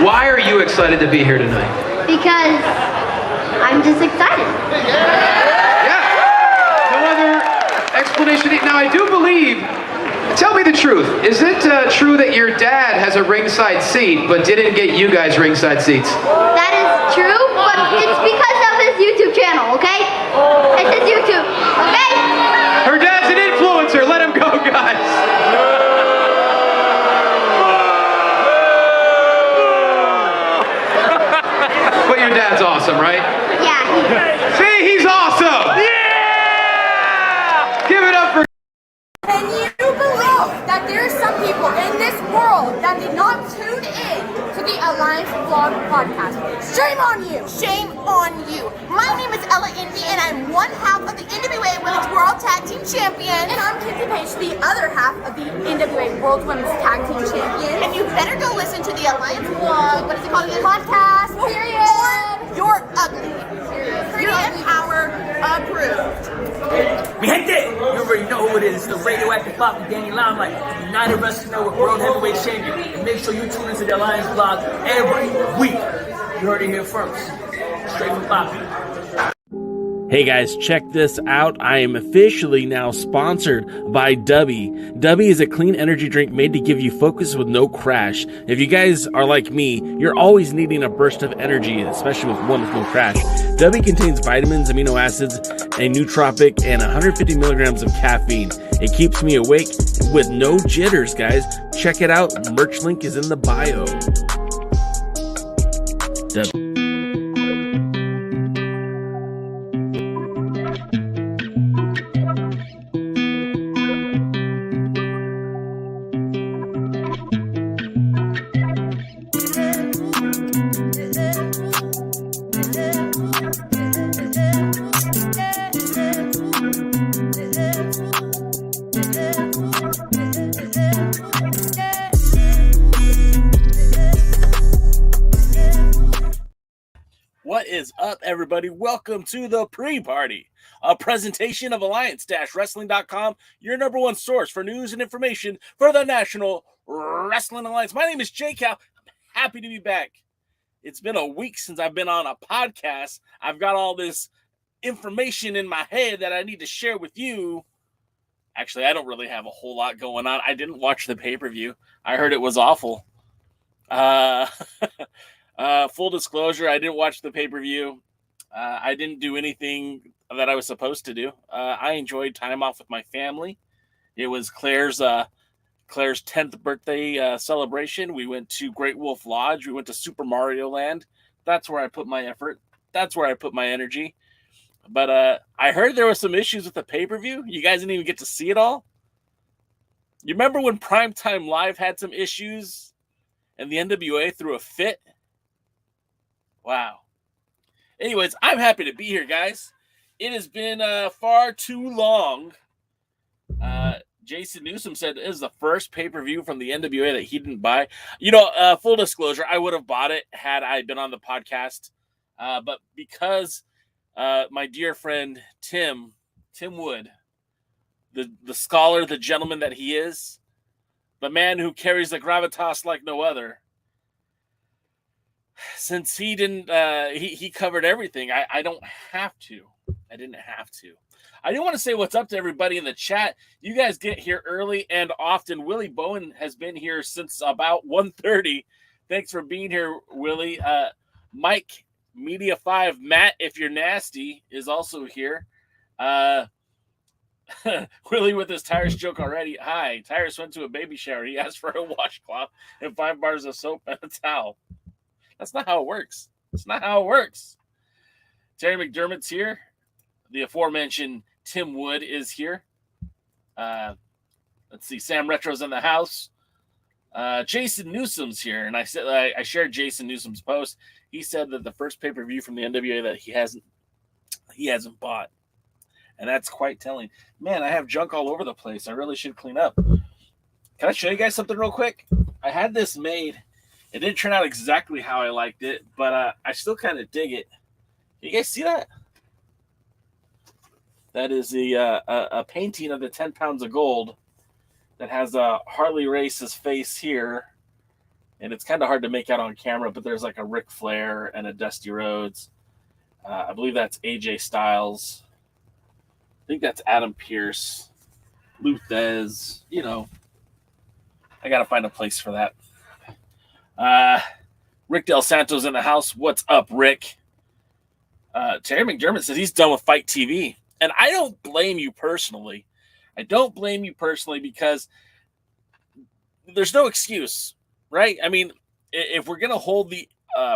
Why are you excited to be here tonight? Because I'm just excited. Yeah. No other explanation. Now, I do believe, tell me the truth, is it true that your dad has a ringside seat but didn't get you guys ringside seats? That is true, but it's because of his YouTube channel, okay? It's his YouTube, okay? Her dad's an influencer. Let him go, guys. But your dad's awesome, right? Yeah, See, he's awesome! Yeah! Give it up for... Can you believe that there are some people in this world that did not tune in to the Alliance Vlog podcast? Shame on you! Shame on you! My name is Ella Indy, and I'm one half of the NWA Women's World Tag Team Champion. And I'm Kinsey Page, the other half of the NWA World Women's Tag Team Champion. And you better go listen to the Alliance Vlog, what is it called again? Podcast, period. Or you're ugly. Pretty and Power approved. Mi gente, you already know who it is. It's the radioactive pop with Danny Limelight, United Wrestling Network World Heavyweight Champion. And make sure you tune into the Alliance Vlog every week. You heard it here first. Straight from Poppy. Hey guys, check this out. I am officially now sponsored by Dubby. Dubby is a clean energy drink made to give you focus with no crash. If you guys are like me, you're always needing a burst of energy, especially with one with no crash. Dubby contains vitamins, amino acids, a nootropic, and 150 milligrams of caffeine. It keeps me awake with no jitters, guys. Check it out. Merch link is in the bio. Dubby. What is up, everybody? Welcome to the pre-party, a presentation of Alliance-Wrestling.com, your number one source for news and information for the National Wrestling Alliance. My name is Jay Cal. I'm happy to be back. It's been a week since I've been on a podcast. I've got all this information in my head that I need to share with you. Actually, I don't really have a whole lot going on. I didn't watch the pay-per-view. I heard it was awful. Full disclosure, I didn't watch the pay-per-view. I didn't do anything that I was supposed to do. I enjoyed time off with my family. It was Claire's 10th birthday celebration. We went to Great Wolf Lodge. We went to Super Mario Land. That's where I put my effort. That's where I put my energy. But I heard there were some issues with the pay-per-view. You guys didn't even get to see it all. You remember when Primetime Live had some issues and the NWA threw a fit? Wow. Anyways, I'm happy to be here, guys. It has been far too long. Jason Newsom said it is the first pay-per-view from the NWA that he didn't buy. You know, full disclosure, I would have bought it had I been on the podcast. But because my dear friend Tim Wood, the scholar, the gentleman that he is, the man who carries the gravitas like no other, since he didn't, he covered everything. I don't have to. I didn't have to. I do want to say what's up to everybody in the chat. You guys get here early and often. Willie Bowen has been here since about 1:30. Thanks for being here, Willie. Mike, Media 5, Matt, if you're nasty, is also here. Willie with his Tyrus joke already. Hi, Tyrus went to a baby shower. He asked for a washcloth and 5 bars of soap and a towel. That's not how it works. It's not how it works. Terry McDermott's here. The aforementioned Tim Wood is here. Let's see. Sam Retro's in the house. Jason Newsom's here. And I said I shared Jason Newsom's post. He said that the first pay-per-view from the NWA that he hasn't bought. And that's quite telling. Man, I have junk all over the place. I really should clean up. Can I show you guys something real quick? I had this made. It didn't turn out exactly how I liked it, but I still kind of dig it. You guys see that? That is a painting of the 10 pounds of gold that has Harley Race's face here. and it's kind of hard to make out on camera, but there's like a Ric Flair and a Dusty Rhodes. I believe that's AJ Styles. I think that's Adam Pearce, Luthez. You know, I got to find a place for that. Rick Del Santo's in the house. What's up, Rick? Terry McDermott says he's done with Fight TV. And I don't blame you personally. I don't blame you personally because there's no excuse, right? I mean, if we're going to hold the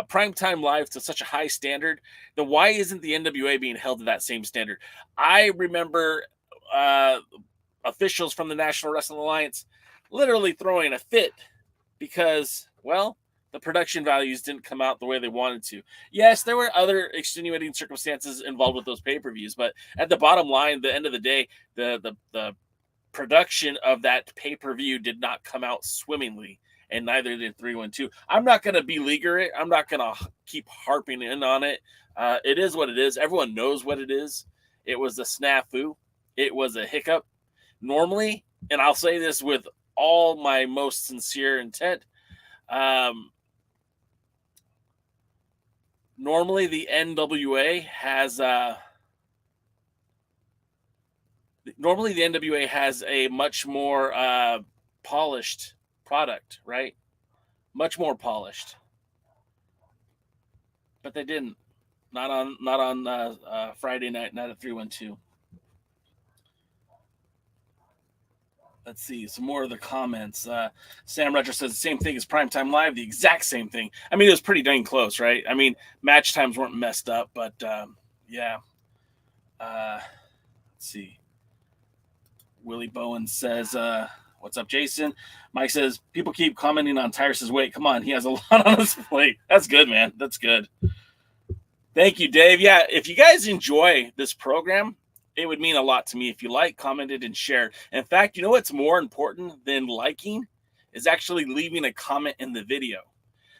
primetime live to such a high standard, then why isn't the NWA being held to that same standard? I remember officials from the National Wrestling Alliance literally throwing a fit because, well, the production values didn't come out the way they wanted to. Yes, there were other extenuating circumstances involved with those pay-per-views, but at the bottom line, the end of the day, the production of that pay-per-view did not come out swimmingly, and neither did 312. I'm not going to beleaguer it. I'm not going to keep harping in on it. It is what it is. Everyone knows what it is. It was a snafu. It was a hiccup. Normally, and I'll say this with all my most sincere intent, normally the NWA has a much more polished product, right? Much more polished. But they didn't. Not on Friday night, not at 312. Let's see some more of the comments. Sam Retro says the same thing as Primetime Live, the exact same thing. I mean, it was pretty dang close, right? I mean, match times weren't messed up, but yeah. Let's see. Willie Bowen says, what's up, Jason? Mike says, people keep commenting on Tyrus's weight. Come on, he has a lot on his plate. That's good, man. That's good. Thank you, Dave. Yeah, if you guys enjoy this program, it would mean a lot to me if you like, commented, and shared. In fact, you know what's more important than liking is actually leaving a comment in the video.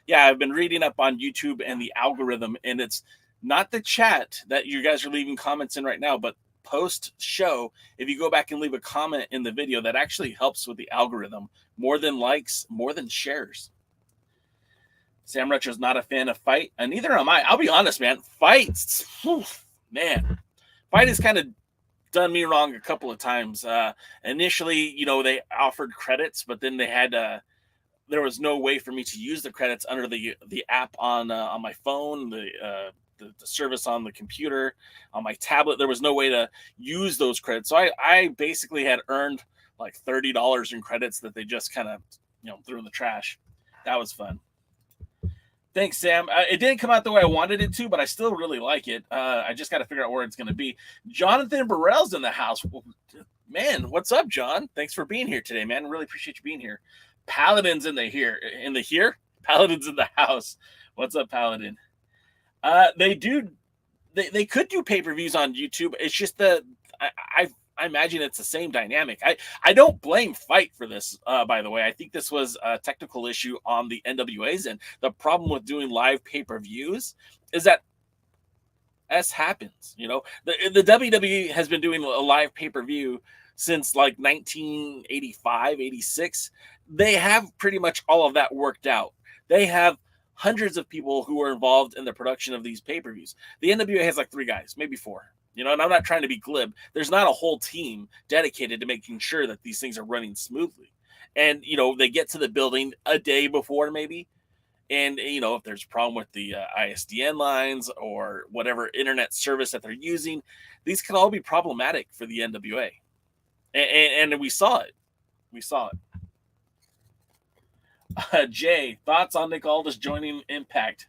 Yeah, I've been reading up on YouTube and the algorithm, and it's not the chat that you guys are leaving comments in right now, but post-show, if you go back and leave a comment in the video, that actually helps with the algorithm. More than likes, more than shares. Sam Retro's not a fan of Fight, and neither am I. I'll be honest, man. Fights, man. Fight has kind of done me wrong a couple of times. Initially, you know, they offered credits, but then they had there was no way for me to use the credits under the app on my phone, the service on the computer, on my tablet. There was no way to use those credits, so I basically had earned like $30 in credits that they just kind of, you know, threw in the trash. That was fun. Thanks, Sam. It didn't come out the way I wanted it to, but I still really like it. I just got to figure out where it's going to be. Jonathan Burrell's in the house. Man, what's up, John? Thanks for being here today, man. Really appreciate you being here. Paladin's in the here. Paladin's in the house. What's up, Paladin? They could do pay-per-views on YouTube. It's just I imagine it's the same dynamic. I don't blame Fight for this, by the way. I think this was a technical issue on the NWA's end. The problem with doing live pay-per-views is that S happens. You know, the WWE has been doing a live pay-per-view since like 1985, 86. They have pretty much all of that worked out. They have hundreds of people who are involved in the production of these pay-per-views. The NWA has like 3 guys, maybe 4. You know, and I'm not trying to be glib. There's not a whole team dedicated to making sure that these things are running smoothly. And, you know, they get to the building a day before maybe. And, you know, if there's a problem with the ISDN lines or whatever internet service that they're using, these can all be problematic for the NWA. And we saw it. We saw it. Jay, thoughts on Nick Aldis joining Impact?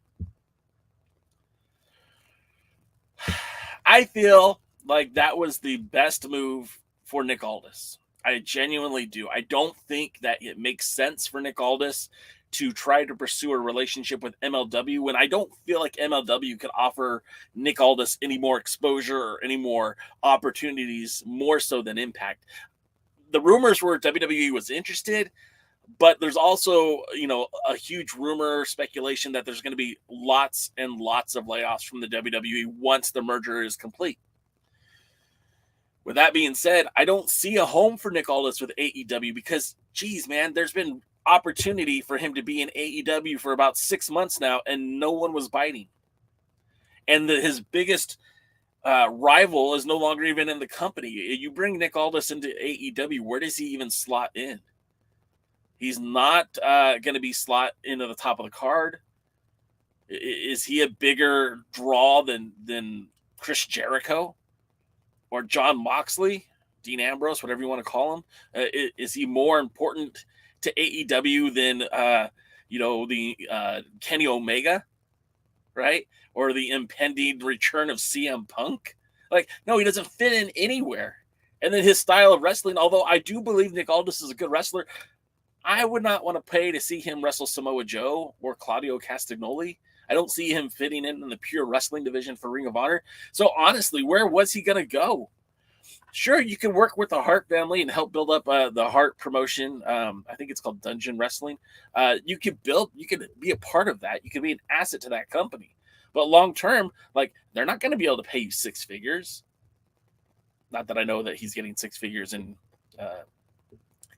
I feel like that was the best move for Nick Aldis. I genuinely do. I don't think that it makes sense for Nick Aldis to try to pursue a relationship with MLW when I don't feel like MLW could offer Nick Aldis any more exposure or any more opportunities more so than Impact. The rumors were WWE was interested, but there's also, you know, a huge rumor speculation that there's going to be lots and lots of layoffs from the WWE once the merger is complete. With that being said, I don't see a home for Nick Aldis with AEW because, geez, man, there's been opportunity for him to be in AEW for about 6 months now, and no one was biting. And his biggest rival is no longer even in the company. You bring Nick Aldis into AEW, where does he even slot in? He's not going to be slot into the top of the card. Is he a bigger draw than Chris Jericho or John Moxley, Dean Ambrose, whatever you want to call him? Is he more important to AEW than the Kenny Omega, right? Or the impending return of CM Punk? Like, no, he doesn't fit in anywhere. And then his style of wrestling, although I do believe Nick Aldis is a good wrestler, I would not want to pay to see him wrestle Samoa Joe or Claudio Castagnoli. I don't see him fitting in the pure wrestling division for Ring of Honor. So honestly, where was he going to go? Sure, you can work with the Hart family and help build up the Hart promotion. I think it's called Dungeon Wrestling. You could be a part of that. You could be an asset to that company. But long term, like, they're not going to be able to pay you 6 figures. Not that I know that he's getting 6 figures in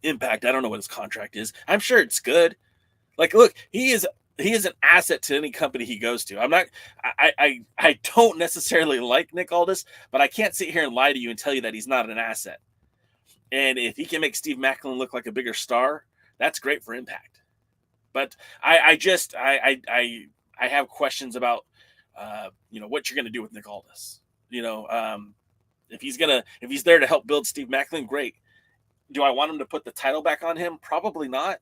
Impact. I don't know what his contract is. I'm sure it's good. Like, look, he is an asset to any company he goes to. I don't necessarily like Nick Aldis, but I can't sit here and lie to you and tell you that he's not an asset. And if he can make Steve Maclin look like a bigger star, that's great for Impact. But I have questions about what you're going to do with Nick Aldis. If he's there to help build Steve Maclin, great. Do I want him to put the title back on him? Probably not.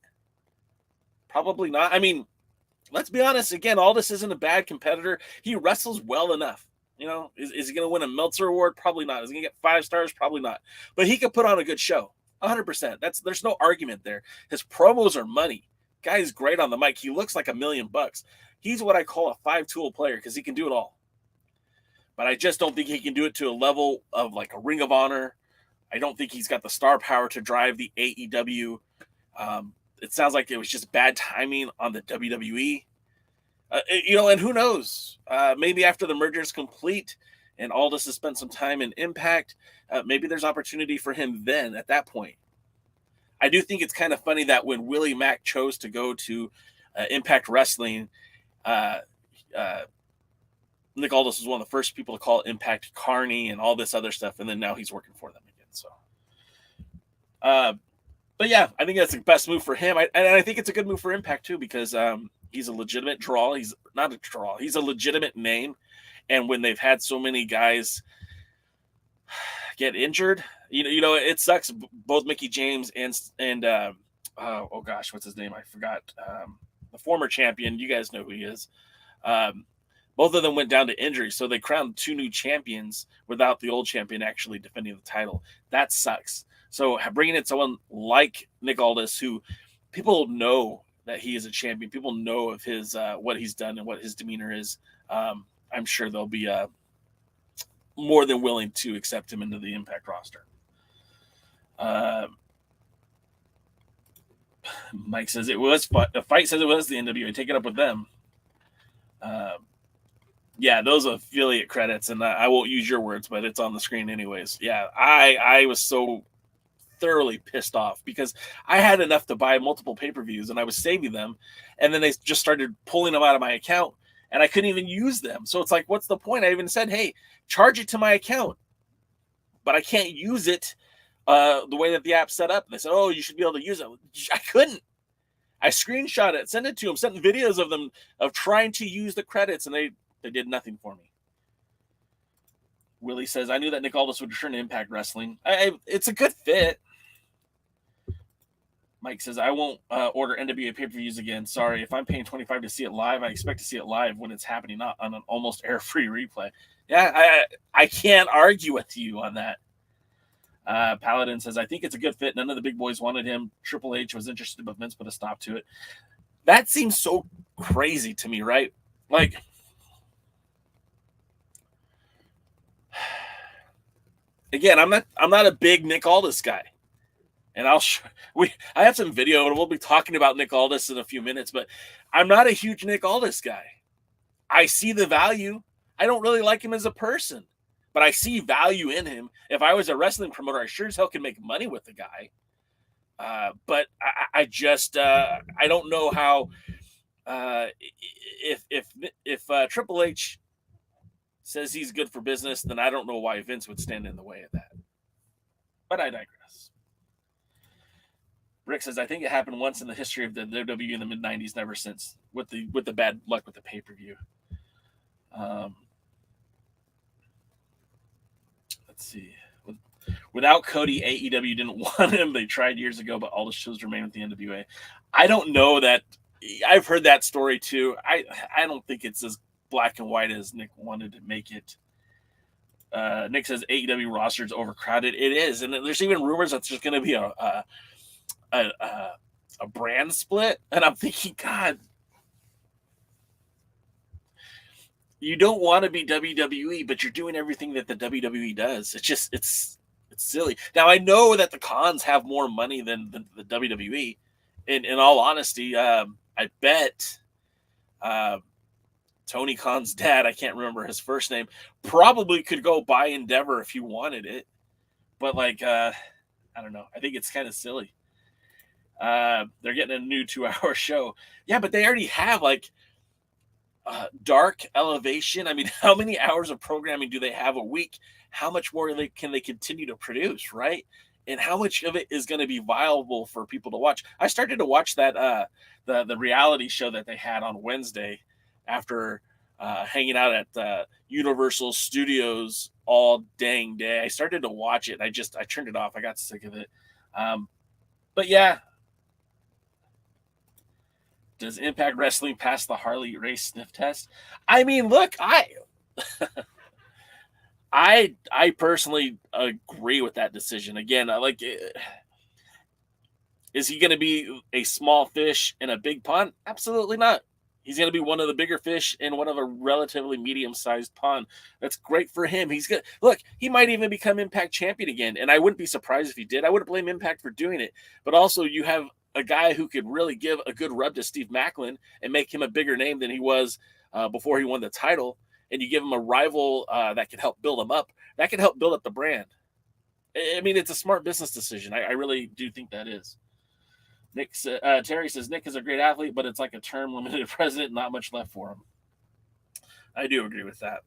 Probably not. I mean, let's be honest. Again, Aldis isn't a bad competitor. He wrestles well enough. Is he going to win a Meltzer Award? Probably not. Is he going to get 5 stars? Probably not. But he could put on a good show. 100%. There's no argument there. His promos are money. Guy's great on the mic. He looks like $1 million. He's what I call a 5-tool player because he can do it all. But I just don't think he can do it to a level of like a Ring of Honor. I don't think he's got the star power to drive the AEW. It sounds like it was just bad timing on the WWE. And who knows? Maybe after the merger is complete and Aldis has spent some time in Impact, maybe there's opportunity for him then at that point. I do think it's kind of funny that when Willie Mack chose to go to Impact Wrestling, Nick Aldis was one of the first people to call Impact Carney and all this other stuff, and then now he's working for them again. So, but yeah, I think that's the best move for him. And I think it's a good move for Impact too, because he's a legitimate draw. He's not a draw. He's a legitimate name. And when they've had so many guys get injured, it sucks. Both Mickey James and oh gosh, what's his name? I forgot. The former champion. You guys know who he is. Both of them went down to injury, so they crowned 2 new champions without the old champion actually defending the title. That sucks. So bringing in someone like Nick Aldis, who people know that he is a champion, people know of his what he's done and what his demeanor is. I'm sure they'll be more than willing to accept him into the Impact roster. Mike says it was the fight says it was the NWA. Take it up with them. Yeah, those affiliate credits, and I won't use your words, but it's on the screen anyways. Yeah, I was so thoroughly pissed off because I had enough to buy multiple pay-per-views, and I was saving them, and then they just started pulling them out of my account, and I couldn't even use them. So it's like, what's the point? I even said, hey, charge it to my account, but I can't use it the way that the app's set up. And they said, oh, you should be able to use it. I couldn't. I screenshot it, sent it to them, sent videos of them of trying to use the credits, and they did nothing for me. Willie says, I knew that Nick Aldis would return to Impact Wrestling. It's a good fit. Mike says, I won't order NWA pay-per-views again. Sorry, if I'm paying $25 to see it live, I expect to see it live when it's happening, not on an almost air-free replay. Yeah, I can't argue with you on that. Paladin says, I think it's a good fit. None of the big boys wanted him. Triple H was interested, but Vince put a stop to it. That seems so crazy to me, right? Like, again, I'm not a big Nick Aldis guy, and I have some video, and we'll be talking about Nick Aldis in a few minutes. But I'm not a huge Nick Aldis guy. I see the value. I don't really like him as a person, but I see value in him. If I was a wrestling promoter, I sure as hell can make money with the guy. But I just I don't know how if Triple H says he's good for business, then I don't know why Vince would stand in the way of that. But I digress. Rick says, I think it happened once in the history of the WWE in the mid '90s, never since, with the bad luck with the pay-per-view. Let's see. Without Cody, AEW didn't want him. They tried years ago, but Aldis chose to remain with the NWA. I don't know that. I've heard that story too. I don't think it's as black and white as Nick wanted to make it. Nick says AEW roster is overcrowded. It is, and there's even rumors that there's going to be a brand split. And I'm thinking, God, you don't want to be WWE, but you're doing everything that the WWE does. It's just it's silly. Now I know that the Khans have more money than the WWE. In all honesty, I bet Tony Khan's dad, I can't remember his first name, probably could go buy Endeavor if he wanted it. But like, I don't know. I think it's kind of silly. They're getting a new 2-hour show. Yeah, but they already have like Dark, Elevation. I mean, how many hours of programming do they have a week? How much more can they continue to produce, right? And how much of it is going to be viable for people to watch? I started to watch that the reality show that they had on Wednesday after hanging out at Universal Studios all dang day. I started to watch it. I turned it off. I got sick of it. But yeah. Does Impact Wrestling pass the Harley Race sniff test? I mean, look, I personally agree with that decision. Again, is he going to be a small fish in a big pond? Absolutely not. He's going to be one of the bigger fish in one of a relatively medium-sized pond. That's great for him. He might even become Impact champion again, and I wouldn't be surprised if he did. I wouldn't blame Impact for doing it. But also, you have a guy who could really give a good rub to Steve Maclin and make him a bigger name than he was before he won the title. And you give him a rival that can help build him up. That can help build up the brand. I mean, it's a smart business decision. I really do think that is. Terry says, Nick is a great athlete, but it's like a term-limited president, not much left for him. I do agree with that.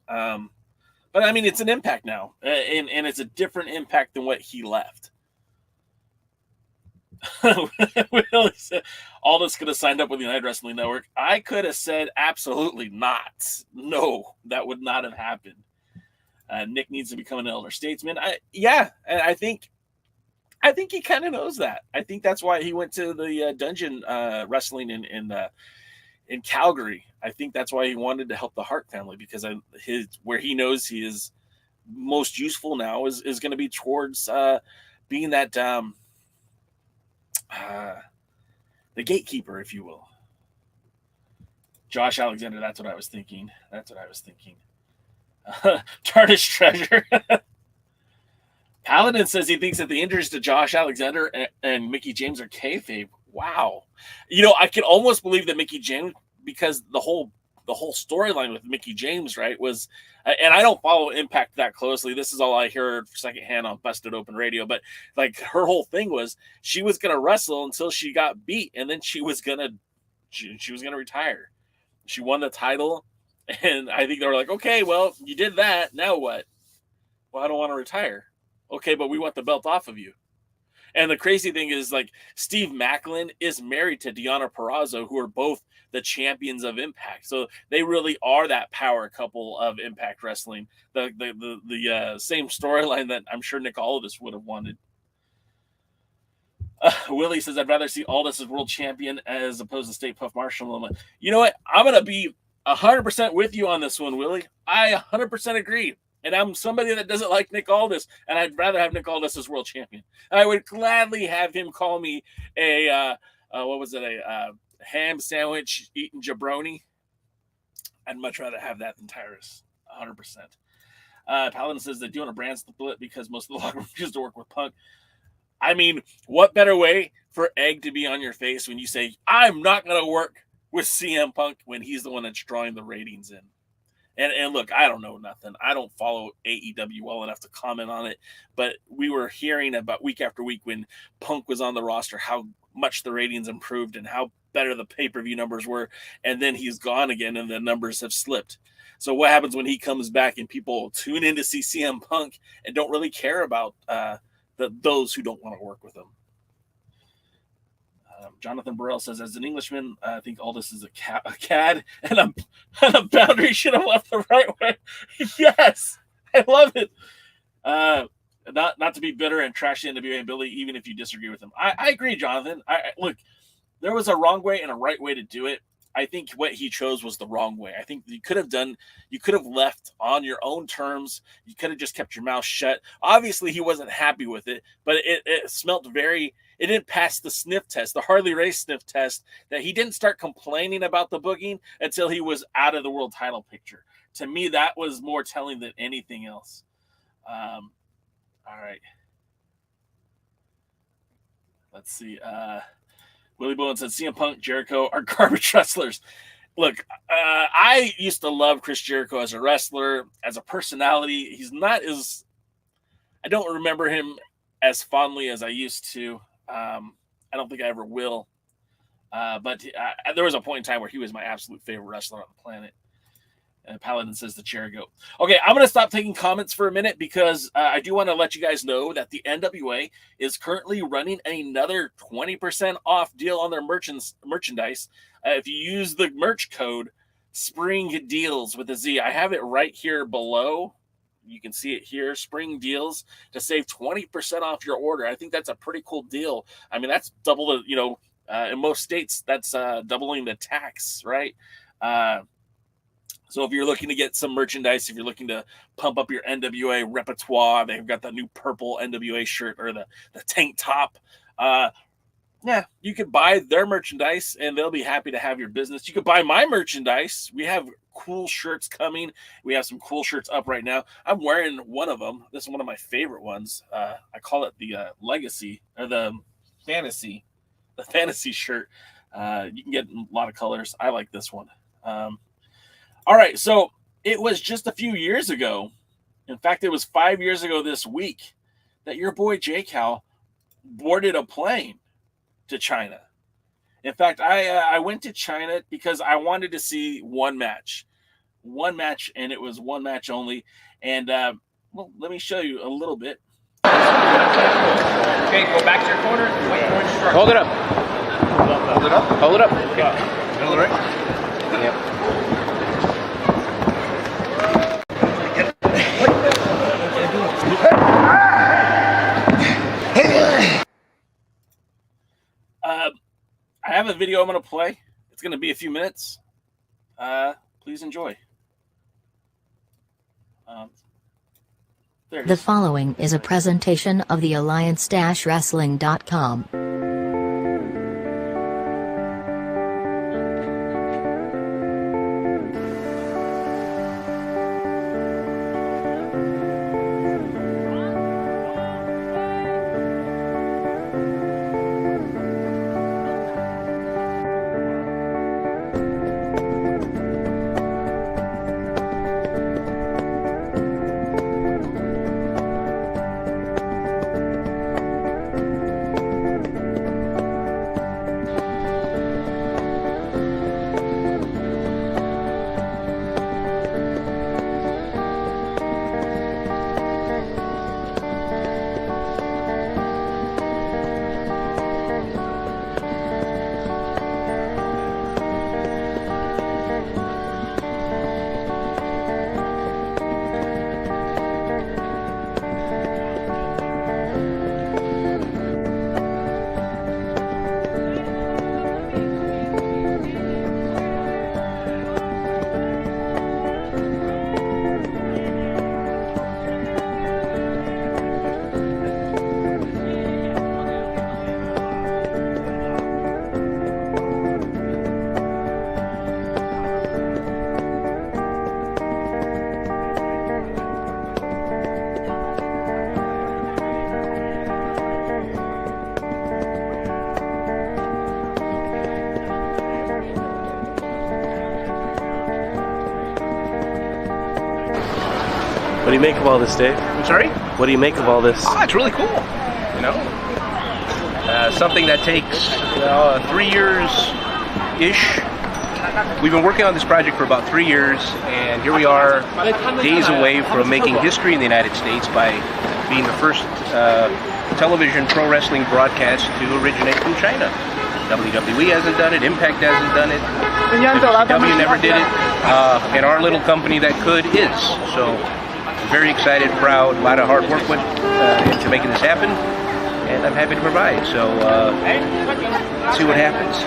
But, I mean, it's an Impact now, and it's a different Impact than what he left. Willie said, Aldis could have signed up with the United Wrestling Network. I could have said absolutely not. No, that would not have happened. Nick needs to become an elder statesman. I think he kind of knows that. I think that's why he went to the dungeon wrestling in Calgary. I think that's why he wanted to help the Hart family, because where he knows he is most useful now is going to be towards being that the gatekeeper, if you will. Josh Alexander, that's what I was thinking. Tarnished treasure. Paladin says he thinks that the injuries to Josh Alexander and Mickie James are kayfabe. Wow. I could almost believe that Mickie James, because the whole storyline with Mickie James, right, was, and I don't follow Impact that closely. This is all I heard secondhand on Busted Open Radio. But like, her whole thing was she was going to wrestle until she got beat, and then she was going to retire. She won the title, and I think they were like, okay, well, you did that. Now what? Well, I don't want to retire. Okay, but we want the belt off of you. And the crazy thing is, like, Steve Maclin is married to Deonna Purrazzo, who are both the champions of Impact. So they really are that power couple of Impact Wrestling. The same storyline that I'm sure Nick Aldis would have wanted. Willie says, I'd rather see Aldis as world champion as opposed to State Puff Marshall. You know what? I'm going to be 100% with you on this one, Willie. I 100% agree. And I'm somebody that doesn't like Nick Aldis, and I'd rather have Nick Aldis as world champion. I would gladly have him call me a ham sandwich eating jabroni. I'd much rather have that than Tyrus, 100%. Paladin says they're doing a brand split because most of the locker room used to work with Punk. I mean, what better way for egg to be on your face when you say, I'm not going to work with CM Punk, when he's the one that's drawing the ratings in? And look, I don't know nothing. I don't follow AEW well enough to comment on it, but we were hearing about week after week when Punk was on the roster how much the ratings improved and how better the pay-per-view numbers were, and then he's gone again and the numbers have slipped. So what happens when he comes back and people tune in to see CM Punk and don't really care about those who don't want to work with him? Jonathan Burrell says, as an Englishman, I think Aldis is a cad and a boundary should have left the right way. Yes, I love it. Not to be bitter and trash the NWA and Billy, even if you disagree with him. I agree, Jonathan. Look, there was a wrong way and a right way to do it. I think what he chose was the wrong way. I think you could have left on your own terms. You could have just kept your mouth shut. Obviously, he wasn't happy with it, but it smelt it didn't pass the sniff test, the Harley Race sniff test, that he didn't start complaining about the booking until he was out of the world title picture. To me, that was more telling than anything else. All right. Let's see. Willie Bowen said CM Punk, Jericho are garbage wrestlers. Look, I used to love Chris Jericho as a wrestler, as a personality. He's not as, I don't remember him as fondly as I used to. I don't think I ever will. But there was a point in time where he was my absolute favorite wrestler on the planet. And Paladin says the chair go. Okay, I'm going to stop taking comments for a minute because I do want to let you guys know that the NWA is currently running another 20% off deal on their merchandise. If you use the merch code Spring Deals with a Z, I have it right here below. You can see it here, Spring Deals, to save 20% off your order. I think that's a pretty cool deal. I mean, that's double the, in most states, that's doubling the tax, right? So if you're looking to get some merchandise, if you're looking to pump up your NWA repertoire, they've got the new purple NWA shirt or the tank top. You could buy their merchandise and they'll be happy to have your business. You could buy my merchandise. We have cool shirts coming. We have some cool shirts up right now. I'm wearing one of them. This is one of my favorite ones. I call it the Legacy or the Fantasy shirt. You can get a lot of colors. I like this one. All right, so it was just a few years ago. In fact, it was 5 years ago this week that your boy J Cal boarded a plane to China. In fact, I went to China because I wanted to see one match, and it was one match only. And let me show you a little bit. Okay, go back to your corner. Hold it up. Hold it up. Hold it up. Okay. Middle right? Yep. I have a video I'm going to play. It's going to be a few minutes. Please enjoy. The following is a presentation of the Alliance-Wrestling.com. make of all this, Dave? I'm sorry? What do you make of all this? Oh, it's really cool. You know, something that takes 3 years-ish. We've been working on this project for about 3 years, and here we are, days away from making history in the United States by being the first television pro wrestling broadcast to originate from China. WWE hasn't done it, Impact hasn't done it, WCW never did it, and our little company that could is. So, very excited, proud, a lot of hard work went into making this happen, and I'm happy to provide. So, let's see what happens.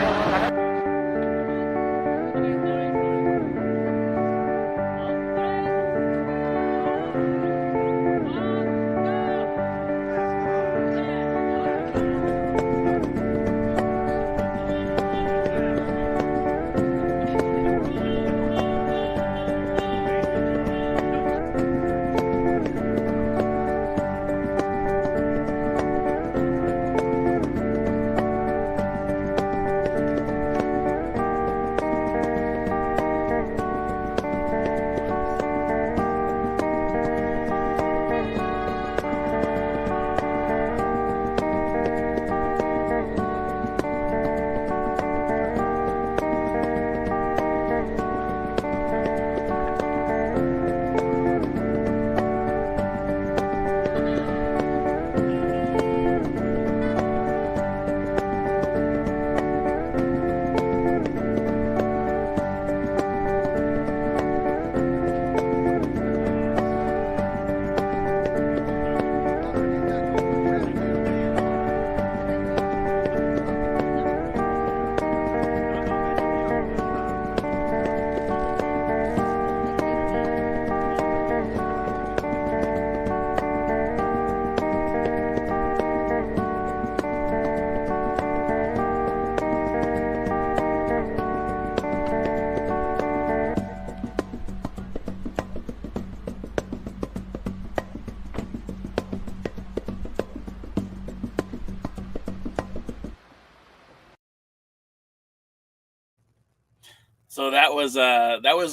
So that was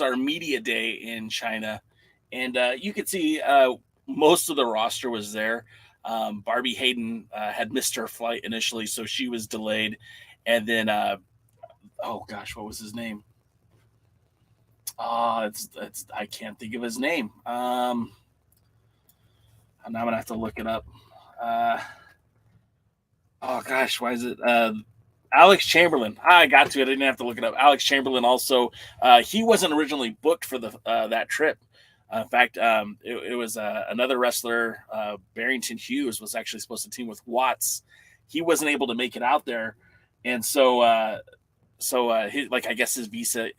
our media day in China, and you could see most of the roster was there. Barbie Hayden had missed her flight initially, so she was delayed, and then oh gosh, what was his name? It's I can't think of his name. Now I'm gonna have to look it up. Oh gosh, why is it? Alex Chamberlain. I got to it. I didn't have to look it up. Alex Chamberlain also, he wasn't originally booked for the that trip. In fact, it was another wrestler, Barrington Hughes, was actually supposed to team with Watts. He wasn't able to make it out there, and so he, like, I guess his visa,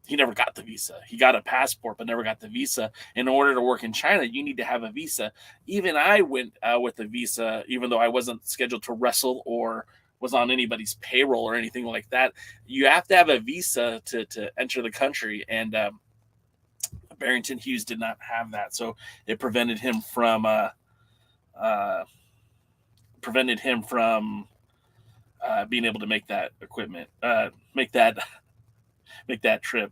he never got the visa. He got a passport, but never got the visa. In order to work in China, you need to have a visa. Even I went with a visa, even though I wasn't scheduled to wrestle or was on anybody's payroll or anything like that. You have to have a visa to enter the country, and Barrington Hughes did not have that, so it prevented him from being able to make that equipment, make that trip.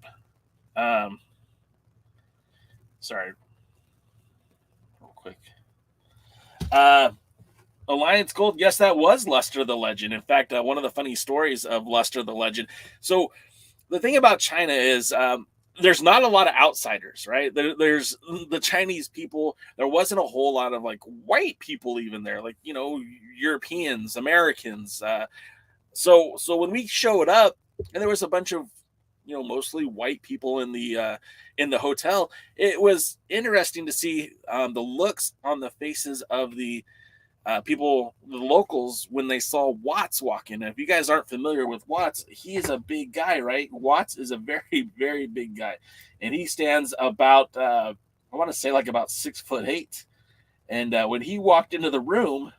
Sorry, real quick. Alliance Gold, yes, that was Luster the Legend. In fact, one of the funny stories of Luster the Legend. So the thing about China is there's not a lot of outsiders, right? There's the Chinese people. There wasn't a whole lot of like white people even there, like, you know, Europeans, Americans. So when we showed up, and there was a bunch of, you know, mostly white people in the hotel, it was interesting to see the looks on the faces of the people, the locals, when they saw Watts walk in. If you guys aren't familiar with Watts, he is a big guy, right? Watts is a very, very big guy, and he stands about, I want to say like about 6'8". And when he walked into the room,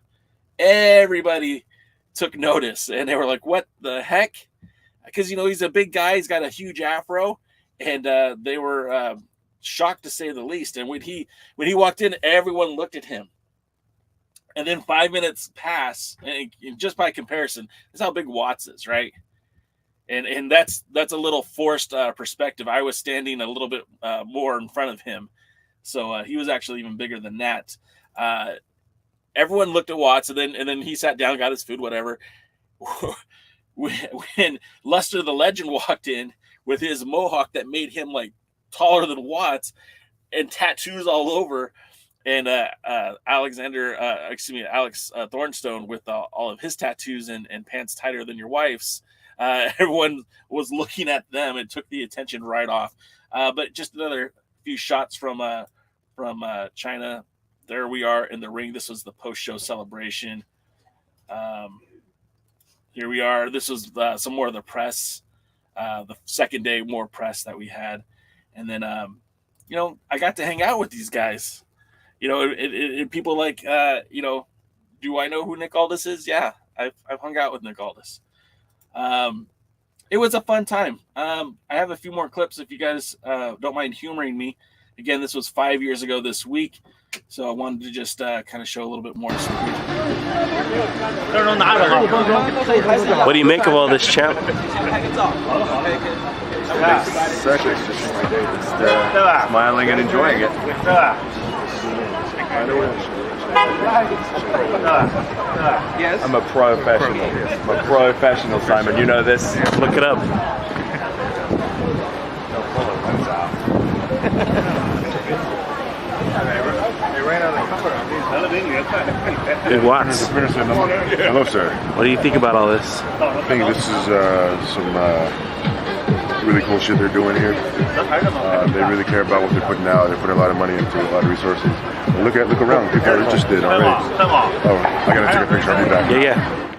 everybody took notice, and they were like, "What the heck?" Because, you know, he's a big guy, he's got a huge afro, and they were shocked to say the least. And when he walked in, everyone looked at him. And then 5 minutes pass, and just by comparison, that's how big Watts is, right? And that's a little forced perspective. I was standing a little bit more in front of him, So he was actually even bigger than that. Everyone looked at Watts, and then he sat down, got his food, whatever. When Lester the Legend walked in with his mohawk that made him like taller than Watts and tattoos all over, and Alex Thornstone with all of his tattoos and pants tighter than your wife's, everyone was looking at them and took the attention right off. But just another few shots from China. There we are in the ring. This was the post-show celebration. Here we are. This was some more of the press. The second day, more press that we had. And then, I got to hang out with these guys. People like, do I know who Nick Aldis is? Yeah, I've hung out with Nick Aldis. It was a fun time. I have a few more clips if you guys don't mind humoring me. Again, this was 5 years ago this week, so I wanted to just kind of show a little bit more. What do you make of all this, champ? Exactly. Just smiling and enjoying it. Yes. I'm a professional, Simon. You know this. Look it up. Hey, Watts. Hello, sir. What do you think about all this? I think this is some really cool shit they're doing here. They really care about what they're putting out. They're putting a lot of money into a lot of resources. And look around. People are interested already. Oh, I gotta take a picture. I'll be back. Yeah.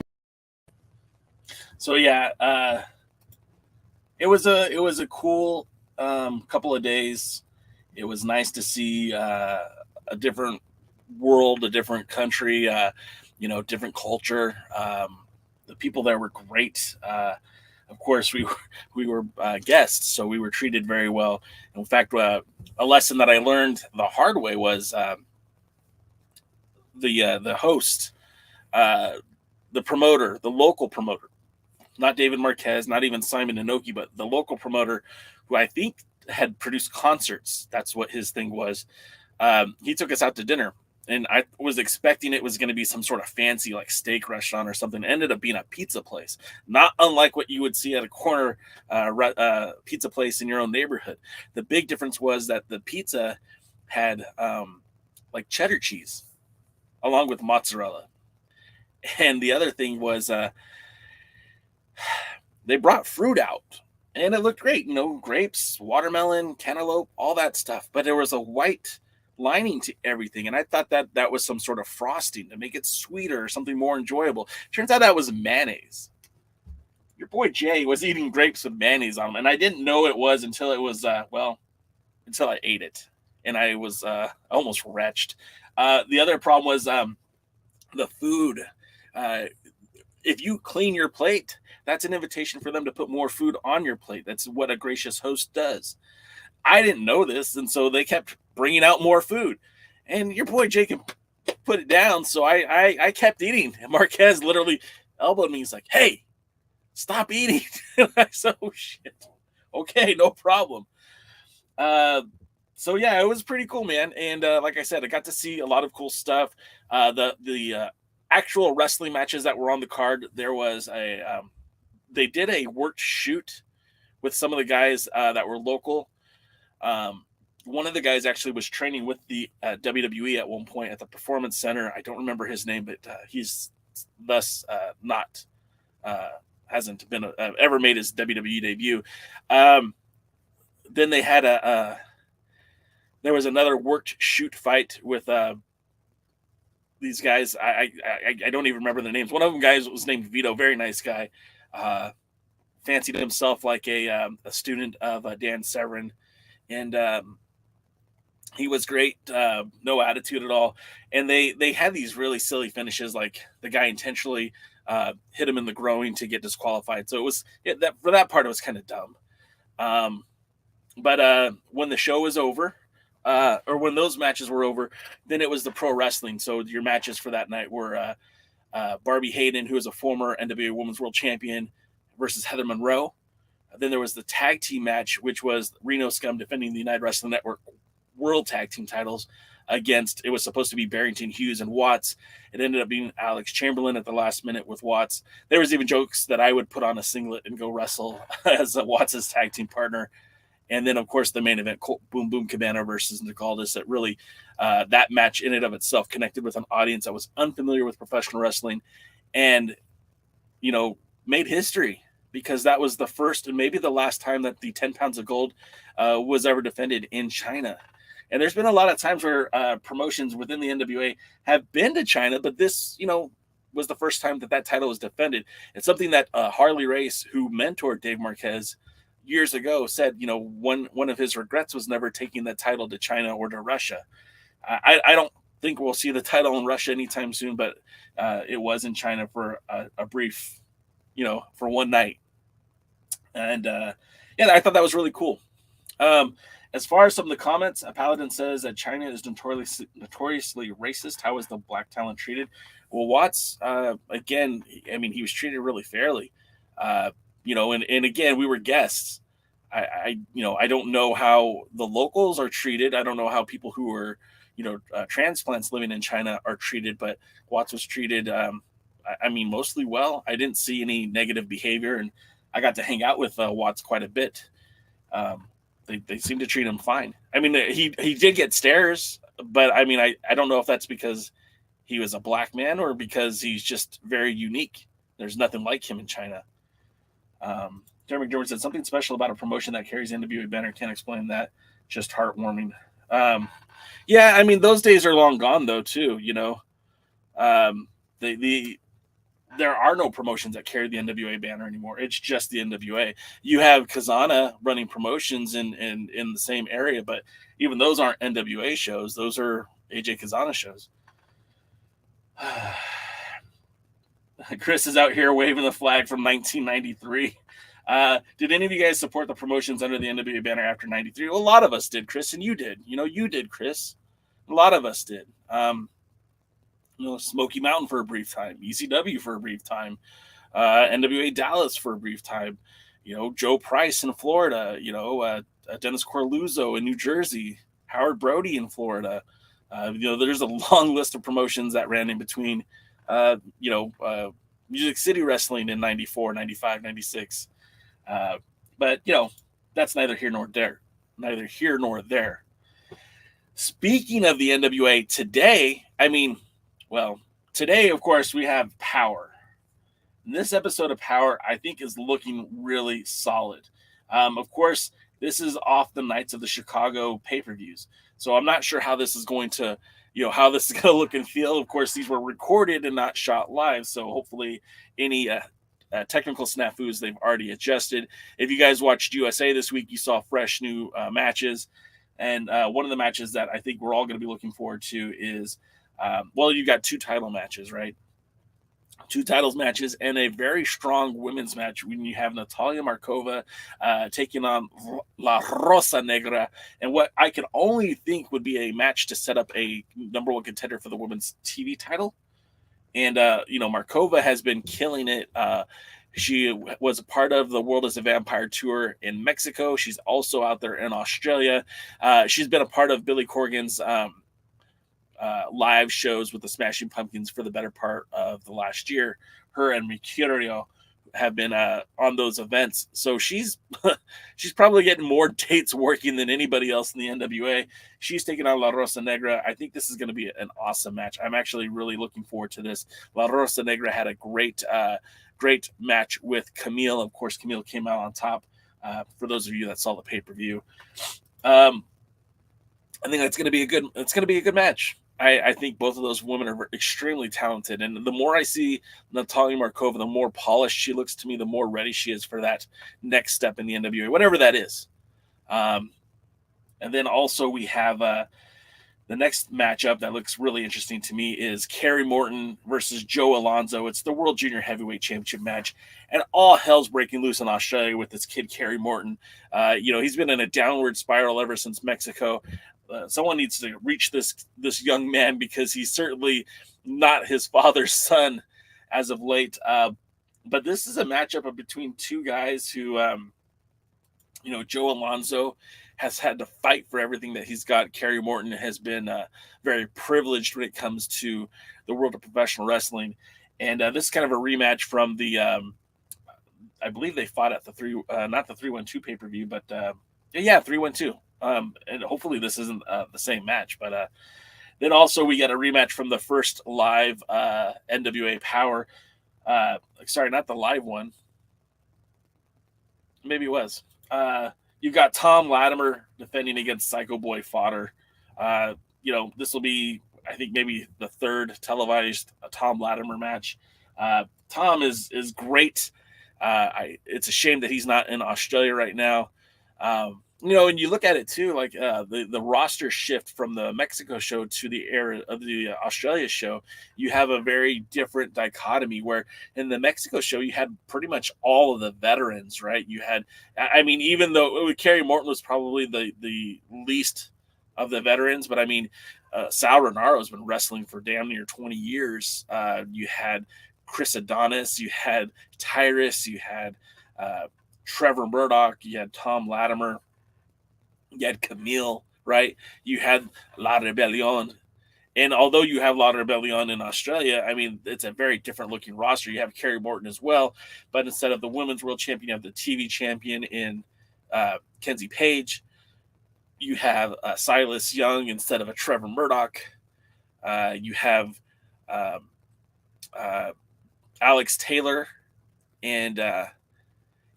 So yeah, it was a cool couple of days. It was nice to see a different world, a different country, different culture. The people there were great. Of course, we were guests, so we were treated very well. In fact, a lesson that I learned the hard way was the host, the promoter, the local promoter, not David Marquez, not even Simon Inoki, but the local promoter, who I think had produced concerts. That's what his thing was. He took us out to dinner, and I was expecting it was going to be some sort of fancy like steak restaurant or something. It ended up being a pizza place, not unlike what you would see at a corner pizza place in your own neighborhood. The big difference was that the pizza had like cheddar cheese along with mozzarella. And the other thing was they brought fruit out, and it looked great. Grapes, watermelon, cantaloupe, all that stuff. But there was a white lining to everything, and I thought that was some sort of frosting to make it sweeter or something more enjoyable. Turns out that was mayonnaise. Your boy Jay was eating grapes with mayonnaise on them, and I didn't know it was until it was until I ate it, and I was almost wretched. The other problem was the food. If you clean your plate, that's an invitation for them to put more food on your plate. That's what a gracious host does. I didn't know this, and so they kept bringing out more food. And your boy Jacob put it down, so I kept eating. And Marquez literally elbowed me. He's like, "Hey, stop eating." And I said, "Oh, shit. Okay, no problem." So, yeah, it was pretty cool, man. And like I said, I got to see a lot of cool stuff. The actual wrestling matches that were on the card, there was they did a worked shoot with some of the guys that were local. One of the guys actually was training with the WWE at one point at the Performance Center. I don't remember his name, but he's thus hasn't been ever made his WWE debut. Then they had there was another worked shoot fight with these guys. I don't even remember their names. One of them guys was named Vito, very nice guy. Fancied himself like a student of Dan Severn, and he was great, no attitude at all. And they had these really silly finishes, like the guy intentionally hit him in the groin to get disqualified. So it was for that part, it was kind of dumb. But when the show was over, or when those matches were over, then it was the pro wrestling. So your matches for that night were Barbie Hayden, who is a former NWA Women's World Champion, versus Heather Monroe. Then there was the tag team match, which was Reno Scum defending the United Wrestling Network World Tag Team titles against, it was supposed to be Barrington Hughes and Watts. It ended up being Alex Chamberlain at the last minute with Watts. There was even jokes that I would put on a singlet and go wrestle as Watts' tag team partner. And then, of course, the main event, Colt Boom Boom Cabana versus Aldis, that really, that match in and of itself connected with an audience that was unfamiliar with professional wrestling and, you know, made history, because that was the first and maybe the last time that the 10 pounds of gold was ever defended in China. And there's been a lot of times where promotions within the NWA have been to China, but this, you know, was the first time that that title was defended. It's something that Harley Race, who mentored Dave Marquez years ago, said, you know, one of his regrets was never taking that title to China or to Russia. I don't think we'll see the title in Russia anytime soon, but it was in China for a brief, you know, for one night. And yeah, I thought that was really cool. As far as some of the comments, Paladin says that China is notoriously racist. How is the black talent treated? Well, Watts, again, I mean, he was treated really fairly. You know, and again, we were guests. I you know, I don't know how the locals are treated. I don't know how people who are, you know, transplants living in China are treated, but Watts was treated, I mean, mostly well. I didn't see any negative behavior, and I got to hang out with Watts quite a bit. They seem to treat him fine. I mean, he did get stares, but I mean, I don't know if that's because he was a black man or because he's just very unique. There's nothing like him in China. Jeremy McDermott said something special about a promotion that carries NWA banner. Can't explain that. Just heartwarming. Yeah, I mean, those days are long gone though too. You know, there are no promotions that carry the NWA banner anymore. It's just the NWA. You have Kazana running promotions in the same area, but even those aren't NWA shows. Those are AJ Kazana shows. Chris is out here waving the flag from 1993. Did any of you guys support the promotions under the NWA banner after 93? Well, a lot of us did, Chris, and you did. You know, you did, Chris. A lot of us did. You know, Smoky Mountain for a brief time, ECW for a brief time, NWA Dallas for a brief time, you know, Joe Price in Florida, you know, Dennis Corluzzo in New Jersey, Howard Brody in Florida. You know, there's a long list of promotions that ran in between, you know, Music City Wrestling in 94, 95, 96. But, you know, that's neither here nor there. Neither here nor there. Speaking of the NWA today, I mean, well, today, of course, we have Power. And this episode of Power, I think, is looking really solid. Of course, this is off the nights of the Chicago pay-per-views. So I'm not sure how this is going to, you know, how this is going to look and feel. Of course, these were recorded and not shot live. So hopefully any technical snafus, they've already adjusted. If you guys watched USA this week, you saw fresh new matches. And one of the matches that I think we're all going to be looking forward to is, well, you got two title matches, right? Two titles matches and a very strong women's match when you have Natalia Markova taking on La Rosa Negra, and what I can only think would be a match to set up a number one contender for the women's TV title. And, you know, Markova has been killing it. She was a part of the World as a Vampire tour in Mexico. She's also out there in Australia. She's been a part of Billy Corgan's live shows with the Smashing Pumpkins for the better part of the last year. Her and Mercurio have been on those events. So she's probably getting more dates working than anybody else in the NWA. She's taking on La Rosa Negra. I think this is going to be an awesome match. I'm actually really looking forward to this. La Rosa Negra had a great match with Camille. Of course, Camille came out on top. For those of you that saw the pay-per-view, I think it's going to be a good match. I think both of those women are extremely talented. And the more I see Natalia Markova, the more polished she looks to me, the more ready she is for that next step in the NWA, whatever that is. And then also we have the next matchup that looks really interesting to me is Kerry Morton versus Joe Alonzo. It's the World Junior Heavyweight Championship match. And all hell's breaking loose in Australia with this kid, Kerry Morton. You know, he's been in a downward spiral ever since Mexico. Someone needs to reach this young man because he's certainly not his father's son as of late. But this is a matchup between two guys who, you know, Joe Alonzo has had to fight for everything that he's got. Kerry Morton has been very privileged when it comes to the world of professional wrestling. And this is kind of a rematch from the, I believe they fought at the not the 312 pay-per-view, but 312. And hopefully this isn't the same match. But then also we got a rematch from the first live NWA Power. Sorry, not the live one. Maybe it was. You've got Thom Latimer defending against Psycho Boy Fodder. This will be, I think, maybe the third televised Thom Latimer match. Thom is great. It's a shame that he's not in Australia right now. And you look at it too, like the roster shift from the Mexico show to the era of the Australia show. You have a very different dichotomy where in the Mexico show, you had pretty much all of the veterans, right? You had, I mean, even though Kerry Morton was probably the least of the veterans, but I mean, Sal Renaro has been wrestling for damn near 20 years. You had Chris Adonis, you had Tyrus, you had Trevor Murdoch, you had Thom Latimer, you had Camille, right? You had La Rebellion. And although you have La Rebellion in Australia, I mean, it's a very different looking roster. You have Kerry Morton as well, but instead of the women's world champion, you have the TV champion in Kenzie Page. You have Silas Young instead of a Trevor Murdoch. You have Alex Taylor. And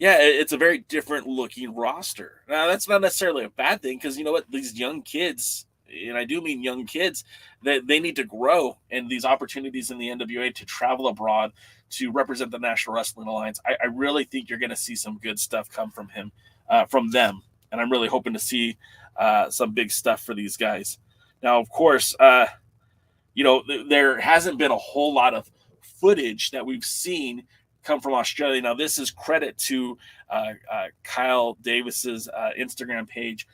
it's a very different looking roster. Now, that's not necessarily a bad thing because you know what? These young kids, and I do mean young kids, that they need to grow, and these opportunities in the NWA to travel abroad to represent the National Wrestling Alliance. I really think you're going to see some good stuff come from them. And I'm really hoping to see some big stuff for these guys. Now, of course, there hasn't been a whole lot of footage that we've seen come from Australia. Now, this is credit to Kyle Davis's Instagram page.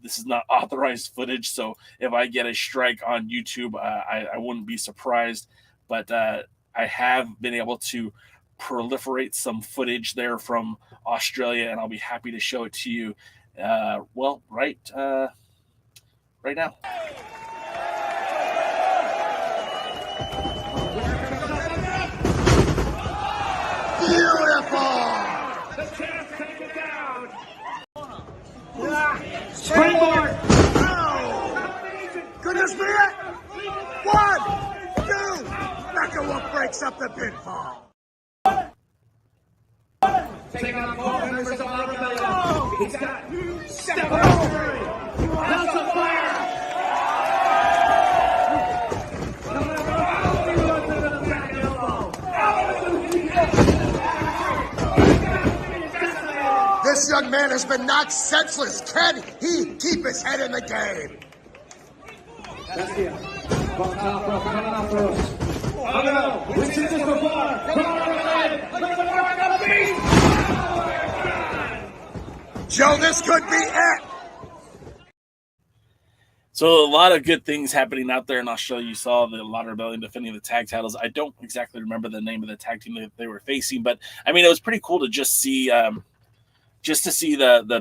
This is not authorized footage, so if I get a strike on YouTube, I wouldn't be surprised. But I have been able to proliferate some footage there from Australia, and I'll be happy to show it to you. Right now. Springboard! Could this be it? 1, 2, Markova breaks up the pinfall. Take out 4 members of our rebellion. He's got 7 House of Fire! This young man has been knocked senseless. Can he keep his head in the game? That's it. From top rope, coming off ropes. Oh no, we've seen this before. Come on, look at the beast. Joe, this could be it. So a lot of good things happening out there in Australia. You saw the La Rebellion defending the tag titles. I don't exactly remember the name of the tag team that they were facing, but I mean, it was pretty cool to just see the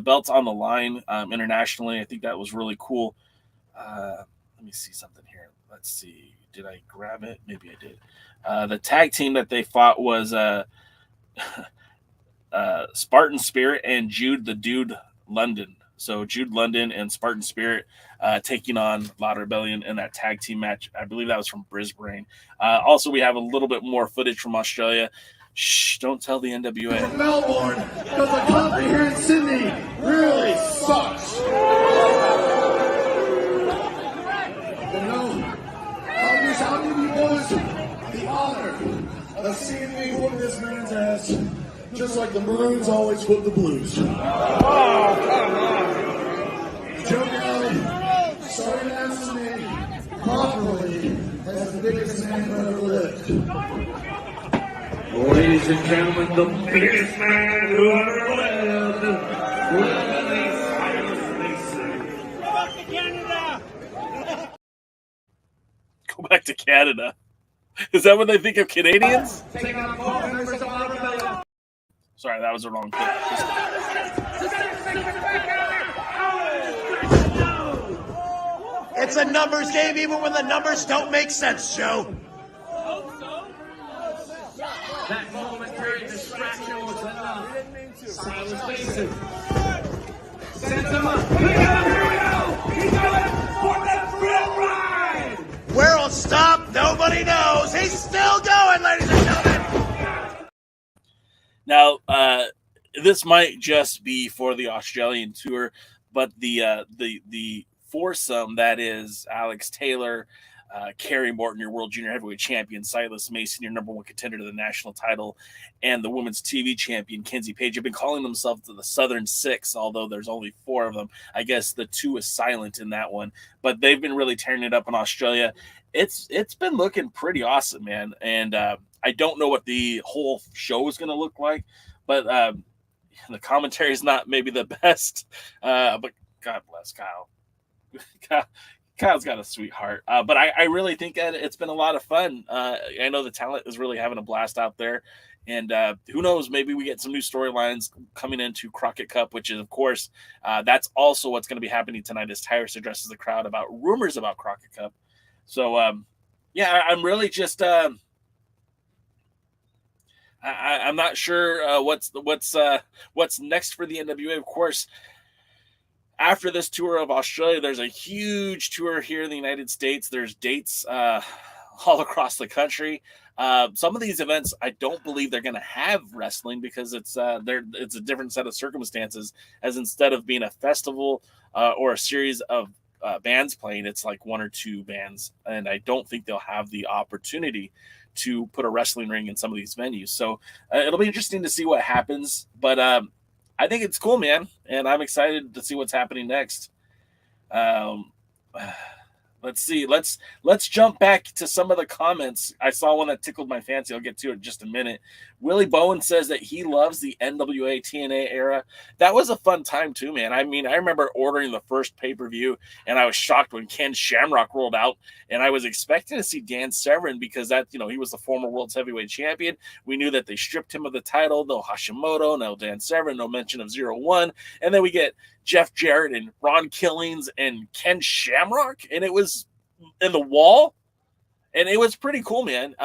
belts on the line internationally. I think that was really cool. Let me see something here. Let's see. Did I grab it? Maybe I did. The tag team that they fought was Spartan Spirit and Jude the Dude London. So Jude London and Spartan Spirit taking on La Rebellion in that tag team match. I believe that was from Brisbane. Also, we have a little bit more footage from Australia. Shh, don't tell the NWA. From Melbourne, because the coffee here in Sydney really sucks. I'll give you boys the honor of seeing me whoop this man's ass, just like the Maroons always whoop the Blues. Oh, come on. Joe Alonzo, sorry to answer me, properly has the biggest man ever lived. Ladies and gentlemen, the biggest man who ever lived. Go back to Canada. Is that what they think of Canadians? Sorry, that was the wrong thing. It's a numbers game even when the numbers don't make sense, Joe. That momentary distraction was enough. Silas Mason sends him up. Here we go. He's going for the thrill ride. Where he'll stop, nobody knows. He's still going, ladies and gentlemen. Now, this might just be for the Australian tour, but the foursome, that is Alex Taylor, Kerry Morton, your World Junior Heavyweight Champion, Silas Mason, your #1 contender to the national title, and the Women's TV Champion, Kenzie Page, have been calling themselves the Southern Six, although there's only 4 of them. I guess the 2 is silent in that one, but they've been really tearing it up in Australia. It's been looking pretty awesome, man, and I don't know what the whole show is going to look like, but the commentary is not maybe the best, but God bless Kyle. Kyle's got a sweetheart, but I really think that it's been a lot of fun. I know the talent is really having a blast out there, and who knows, maybe we get some new storylines coming into Crockett Cup, which is, of course, that's also what's going to be happening tonight as Tyrus addresses the crowd about rumors about Crockett Cup. So, yeah, I'm really just I'm not sure what's next for the NWA. Of course, after this tour of Australia, there's a huge tour here in the United States. There's dates all across the country. Some of these events, I don't believe they're going to have wrestling because it's a different set of circumstances. As instead of being a festival or a series of bands playing, it's like 1 or 2 bands, and I don't think they'll have the opportunity to put a wrestling ring in some of these venues. So it'll be interesting to see what happens. But I think it's cool, man, and I'm excited to see what's happening next. Let's see. Let's jump back to some of the comments. I saw one that tickled my fancy. I'll get to it in just a minute. Willie Bowen says that he loves the NWA TNA era. That was a fun time too, man. I mean, I remember ordering the first pay-per-view, and I was shocked when Ken Shamrock rolled out, and I was expecting to see Dan Severn because that, he was the former World's Heavyweight Champion. We knew that they stripped him of the title. No Hashimoto, no Dan Severn, no mention of 0-1. And then we get Jeff Jarrett and Ron Killings and Ken Shamrock, and it was in the wall, and it was pretty cool, man.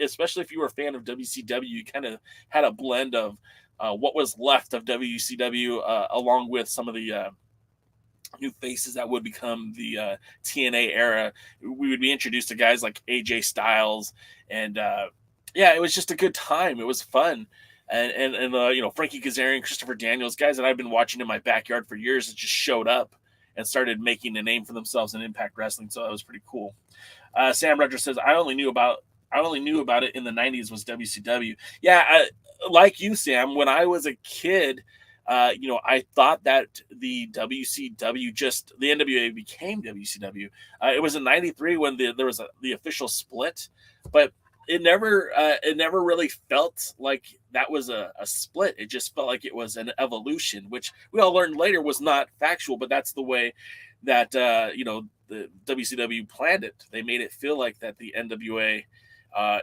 Especially if you were a fan of WCW, you kind of had a blend of what was left of WCW along with some of the new faces that would become the TNA era. We would be introduced to guys like AJ Styles, and yeah, it was just a good time. It was fun. And Frankie Kazarian, Christopher Daniels, guys that I've been watching in my backyard for years, that just showed up and started making a name for themselves in Impact Wrestling. So that was pretty cool. Sam Rogers says, I only knew about it in the 90s was WCW. Yeah, like you, Sam, when I was a kid, I thought that the WCW, just the NWA became WCW. It was in 93 when there was the official split, but it never really felt like that was a split. It just felt like it was an evolution, which we all learned later was not factual, but that's the way that, the WCW planned it. They made it feel like that the NWA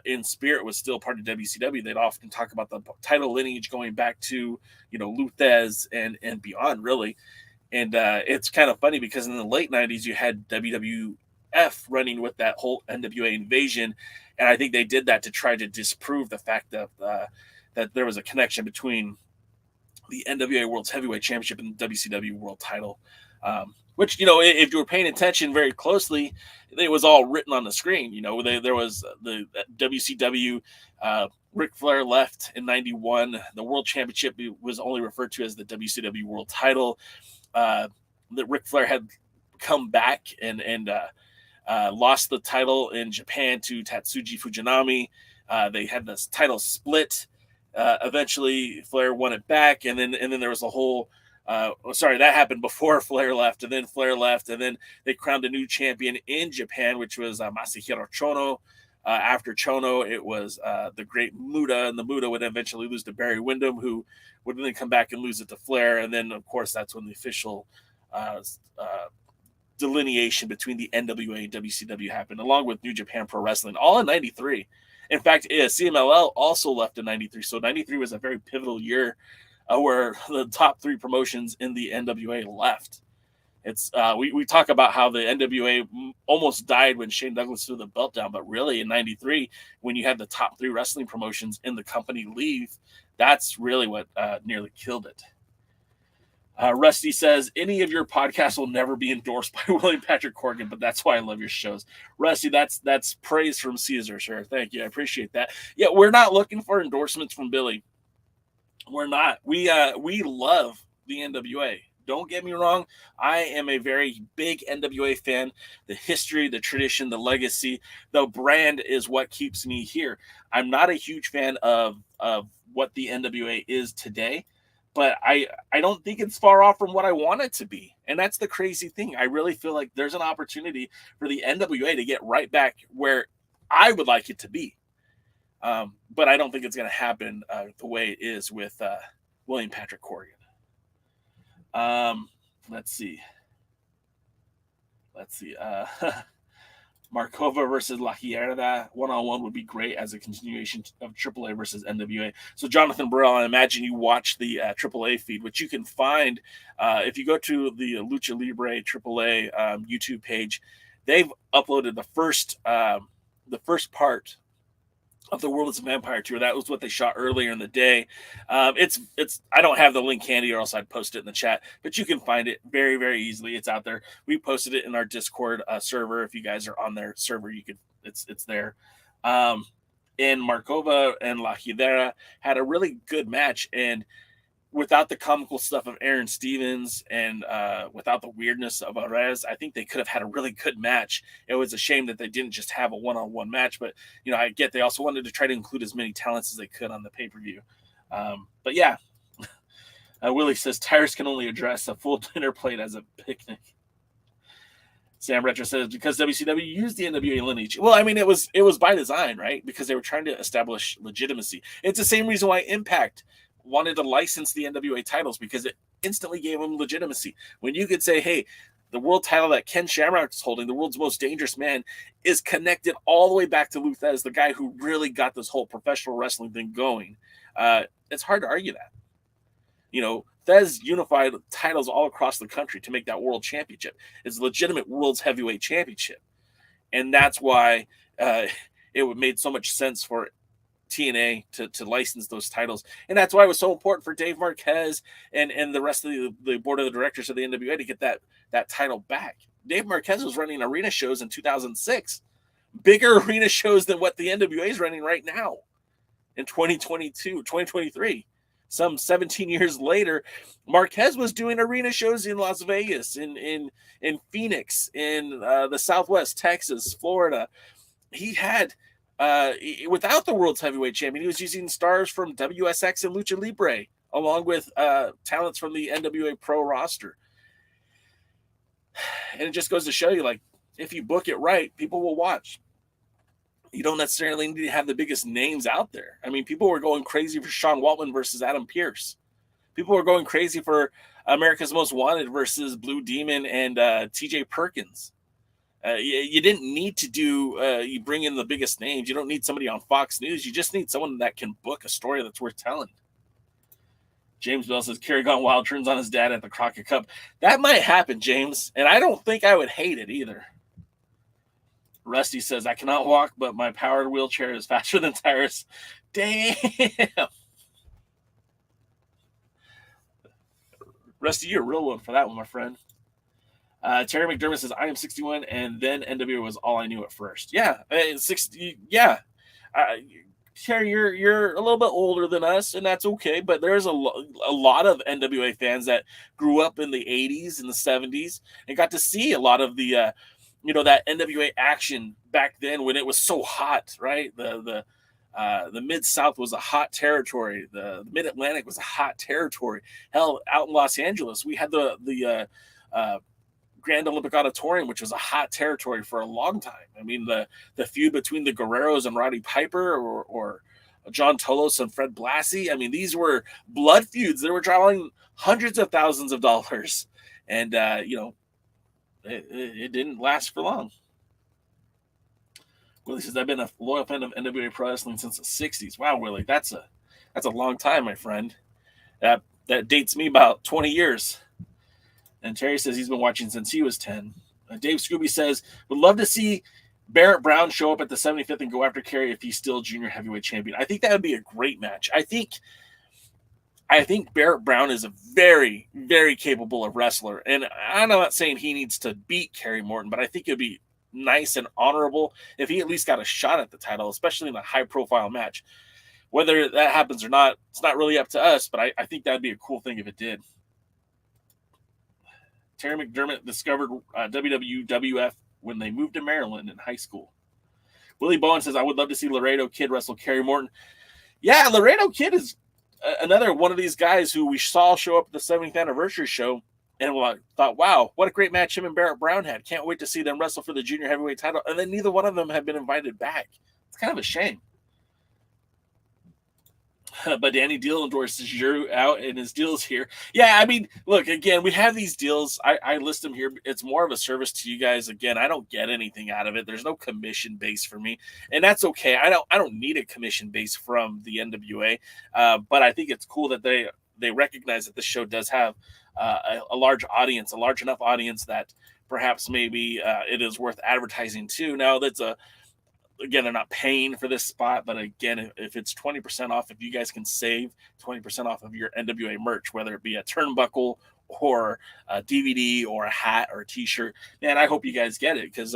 in spirit was still part of WCW. They'd often talk about the title lineage going back to, Luthez and beyond, really. And it's kind of funny because in the late 90s, you had WWF running with that whole NWA invasion. And I think they did that to try to disprove the fact that that there was a connection between the NWA Worlds Heavyweight Championship and the WCW World Title, which, if you were paying attention very closely, it was all written on the screen. There was the WCW. Ric Flair left in 91. The World Championship was only referred to as the WCW World Title. That Ric Flair had come back and lost the title in Japan to Tatsuji Fujinami. They had this title split. Eventually, Flair won it back, and then there was a whole. That happened before Flair left, and then Flair left, and then they crowned a new champion in Japan, which was Masahiro Chono. After Chono, it was the Great Muta, and the Muta would eventually lose to Barry Windham, who would then come back and lose it to Flair, and then of course that's when the official delineation between the NWA and WCW happened, along with New Japan Pro Wrestling, all in 93. In fact, CMLL also left in 93. So 93 was a very pivotal year where the top 3 promotions in the NWA left. It's we talk about how the NWA almost died when Shane Douglas threw the belt down, but really in '93, when you had the top 3 wrestling promotions in the company leave, that's really what nearly killed it. Rusty says, any of your podcasts will never be endorsed by William Patrick Corgan, but that's why I love your shows. Rusty, that's praise from Caesar, sir. Thank you. I appreciate that. Yeah, we're not looking for endorsements from Billy. We're not. We love the NWA. Don't get me wrong. I am a very big NWA fan. The history, the tradition, the legacy, the brand is what keeps me here. I'm not a huge fan of what the NWA is today, but I don't think it's far off from what I want it to be. And that's the crazy thing. I really feel like there's an opportunity for the NWA to get right back where I would like it to be. But I don't think it's going to happen the way it is with William Patrick Corgan. Let's see. Markova versus La Hierda one-on-one would be great as a continuation of AAA versus NWA. So Jonathan Burrell, I imagine you watch the AAA feed, which you can find if you go to the Lucha Libre AAA YouTube page. They've uploaded the first part of the Worlds of Empire tour. That was what they shot earlier in the day. It's I don't have the link handy, or else I'd post it in the chat, but you can find it very, very easily. It's out there. We posted it in our Discord server. If you guys are on their server, you could it's there. And Markova and La Hidera had a really good match, and without the comical stuff of Aaron Stevens and without the weirdness of Arez, I think they could have had a really good match. It was a shame that they didn't just have a one-on-one match, but I get they also wanted to try to include as many talents as they could on the pay-per-view. But yeah, Willie says tires can only address a full dinner plate as a picnic. Sam Retro says because WCW used the NWA lineage. Well, I mean, it was by design, right? Because they were trying to establish legitimacy. It's the same reason why Impact wanted to license the NWA titles, because it instantly gave them legitimacy. When you could say, hey, the world title that Ken Shamrock is holding, the world's most dangerous man, is connected all the way back to Lou Thesz, the guy who really got this whole professional wrestling thing going. It's hard to argue that. Thesz unified titles all across the country to make that world championship. It's a legitimate world's heavyweight championship. And that's why it made so much sense for TNA to license those titles. And that's why it was so important for Dave Marquez and the rest of the board of the directors of the NWA to get that title back. Dave Marquez was running arena shows in 2006, bigger arena shows than what the NWA is running right now in 2023. Some 17 years later, Marquez was doing arena shows in Las Vegas, in Phoenix, in the Southwest, Texas, Florida. He had without the world's heavyweight champion, he was using stars from WSX and Lucha Libre, along with talents from the NWA Pro roster. And it just goes to show you, like, if you book it right, people will watch. You don't necessarily need to have the biggest names out there. I mean, people were going crazy for Sean Waltman versus Adam Pearce. People were going crazy for America's Most Wanted versus Blue Demon and TJ Perkins. You didn't need to you bring in the biggest names. You don't need somebody on Fox News. You just need someone that can book a story that's worth telling. James Bell says, Kerry Gone Wild turns on his dad at the Crockett Cup. That might happen, James, and I don't think I would hate it either. Rusty says, I cannot walk, but my powered wheelchair is faster than Tyrus. Damn. Rusty, you're a real one for that one, my friend. Terry McDermott says, I am 61, and then NWA was all I knew at first. Yeah, 60. Yeah. Terry, you're a little bit older than us, and that's okay, but there's a lot of NWA fans that grew up in the 80s and the 70s and got to see a lot of the that NWA action back then when it was so hot, right? The Mid-South was a hot territory. The Mid-Atlantic was a hot territory. Hell, out in Los Angeles, we had the Grand Olympic Auditorium, which was a hot territory for a long time. I mean, the feud between the Guerreros and Roddy Piper or John Tolos and Fred Blassie, I mean, these were blood feuds that were drawing hundreds of thousands of dollars. And, it didn't last for long. Willie says, I've been a loyal fan of NWA Pro Wrestling since the 60s. Wow, Willie, that's a long time, my friend. That dates me about 20 years. And Terry says he's been watching since he was 10. Dave Scooby says, would love to see Barrett Brown show up at the 75th and go after Kerry if he's still junior heavyweight champion. I think that would be a great match. I think Barrett Brown is a very, very capable wrestler. And I'm not saying he needs to beat Kerry Morton, but I think it would be nice and honorable if he at least got a shot at the title, especially in a high-profile match. Whether that happens or not, it's not really up to us, but I think that would be a cool thing if it did. Terry McDermott discovered WWF when they moved to Maryland in high school. Willie Bowen says, I would love to see Laredo Kid wrestle Kerry Morton. Yeah, Laredo Kid is another one of these guys who we saw show up at the 70th anniversary show, and we thought, wow, what a great match him and Barrett Brown had. Can't wait to see them wrestle for the junior heavyweight title. And then neither one of them have been invited back. It's kind of a shame. But Danny Deal endorses Drew out and his deals here. Yeah, I mean, look, again, we have these deals. I list them here. It's more of a service to you guys. Again, I don't get anything out of it. There's no commission base for me, and that's okay. I don't need a commission base from the NWA, but I think it's cool that they recognize that this show does have a large audience, a large enough audience that perhaps maybe it is worth advertising too. Now that's again, they're not paying for this spot, but again, if it's 20% off, if you guys can save 20% off of your NWA merch, whether it be a turnbuckle or a DVD or a hat or a t-shirt, man, I hope you guys get it, because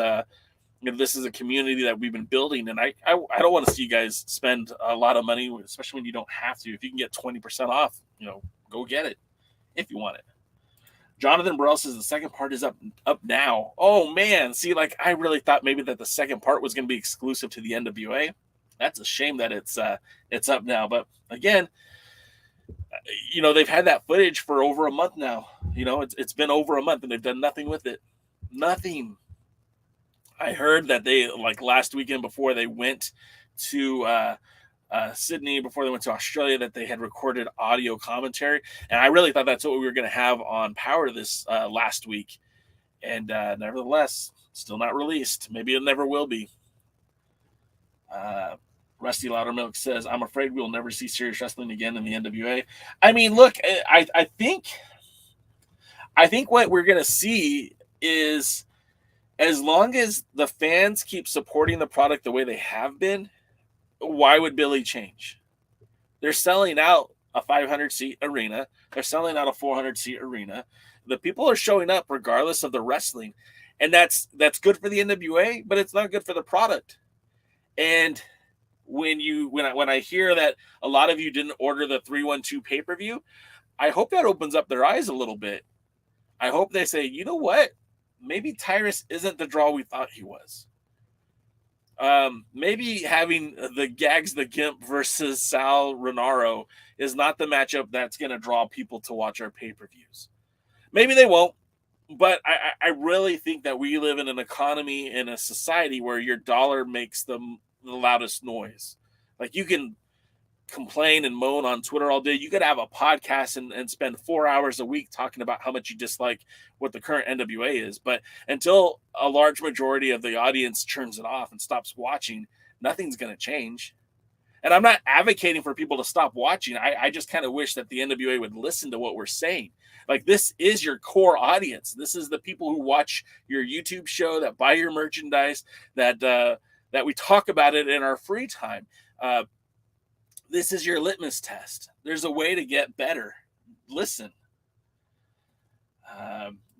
this is a community that we've been building, and I don't want to see you guys spend a lot of money, especially when you don't have to. If you can get 20% off, go get it if you want it. Jonathan Burrell says the second part is up now. Oh, man. See, I really thought maybe that the second part was going to be exclusive to the NWA. That's a shame that it's up now. But, again, they've had that footage for over a month now. It's been over a month, and they've done nothing with it. Nothing. I heard that they, last weekend before they went to Sydney, before they went to Australia, that they had recorded audio commentary, and I really thought that's what we were going to have on Power this last week, and nevertheless, still not released. Maybe it never will be. Rusty Loudermilk says, I'm afraid we'll never see serious wrestling again in the NWA. I mean, look, I think what we're going to see is, as long as the fans keep supporting the product the way they have been, why would Billy change? They're selling out a 500-seat arena. They're selling out a 400-seat arena. The people are showing up regardless of the wrestling, and that's good for the NWA, but it's not good for the product. And when I hear that a lot of you didn't order the 312 pay-per-view, I hope that opens up their eyes a little bit. I hope they say, you know what? Maybe Tyrus isn't the draw we thought he was. Maybe having the Gags the Gimp versus Sal Renaro is not the matchup that's going to draw people to watch our pay-per-views. Maybe they won't, but I really think that we live in an economy, in a society where your dollar makes the loudest noise. You can complain and moan on Twitter all day. You could have a podcast and spend 4 hours a week talking about how much you dislike what the current NWA is. But until a large majority of the audience turns it off and stops watching, nothing's going to change. And I'm not advocating for people to stop watching. I just kind of wish that the NWA would listen to what we're saying. This is your core audience. This is the people who watch your YouTube show, that buy your merchandise, that we talk about it in our free time. This is your litmus test. There's a way to get better. Listen.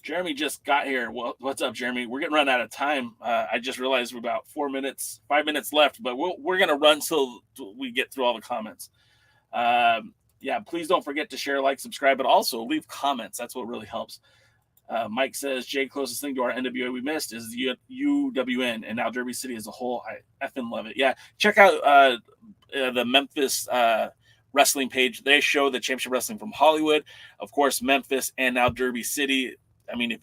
Jeremy just got here. Well, what's up, Jeremy? We're getting run out of time. I just realized we're about 5 minutes left, but we're going to run till we get through all the comments. Please don't forget to share, like, subscribe, but also leave comments. That's what really helps. Mike says, Jay, closest thing to our NWA we missed is the UWN, and now Derby City as a whole. I effing love it. Yeah, check out the Memphis wrestling page. They show the championship wrestling from Hollywood, of course, Memphis, and now Derby City. I mean,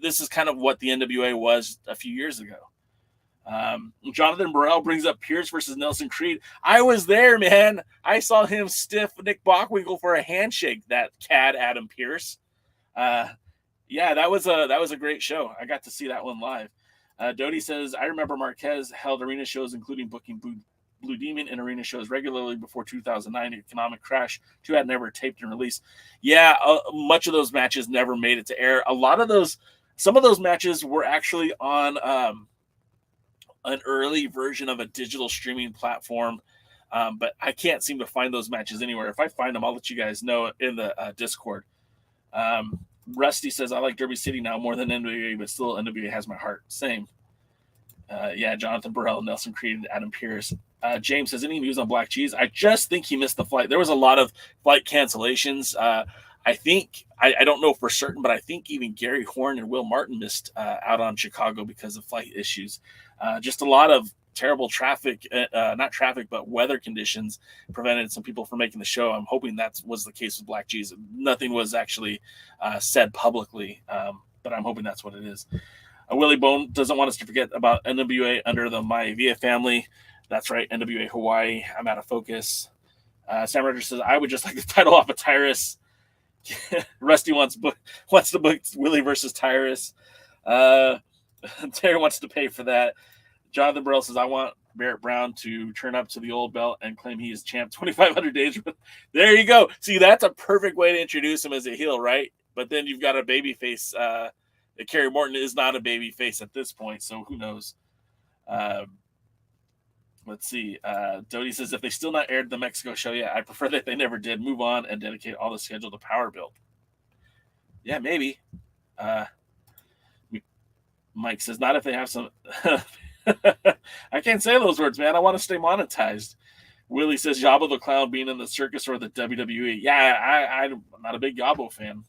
this is kind of what the NWA was a few years ago. Jonathan Burrell brings up Pierce versus Nelson Creed. I was there, man. I saw him stiff Nick Bockwinkel for a handshake. That cad Adam Pierce. That was a great show. I got to see that one live. Dodie says, I remember Marquez held arena shows, including booking Blue Demon in arena shows regularly before 2009 economic crash. 2 had never taped and released. Yeah, much of those matches never made it to air. Some of those matches were actually on an early version of a digital streaming platform, but I can't seem to find those matches anywhere. If I find them, I'll let you guys know in the Discord. Rusty says, I like Derby City now more than NWA, but still NWA has my heart. Same. Yeah, Jonathan Burrell, Nelson Creed, Adam Pierce. James says, any news on Black Cheese? I just think he missed the flight. There was a lot of flight cancellations. I think, I don't know for certain, but I think even Gary Horn and Will Martin missed out on Chicago because of flight issues. Just a lot of terrible traffic, not traffic, but weather conditions prevented some people from making the show. I'm hoping that was the case with Black Cheese. Nothing was actually said publicly, but I'm hoping that's what it is. Willie Bone doesn't want us to forget about NWA under the Maivia family. That's right, NWA Hawaii. I'm out of focus. Sam Rogers says, I would just like the title off of Tyrus. Rusty wants to book Willie versus Tyrus. Terry wants to pay for that. Jonathan Burrell says, I want Barrett Brown to turn up to the old belt and claim he is champ 2,500 days. There you go. See, that's a perfect way to introduce him as a heel, right? But then you've got a baby face. Kerry Morton is not a baby face at this point, so who knows? Let's see. Dodie says, if they still not aired the Mexico show yet, I prefer that they never did. Move on and dedicate all the schedule to Power Build. Yeah, maybe. Mike says, not if they have some... I can't say those words, man. I want to stay monetized. Willie says, Yabo the Clown being in the circus or the WWE. Yeah, I'm not a big Yabo fan.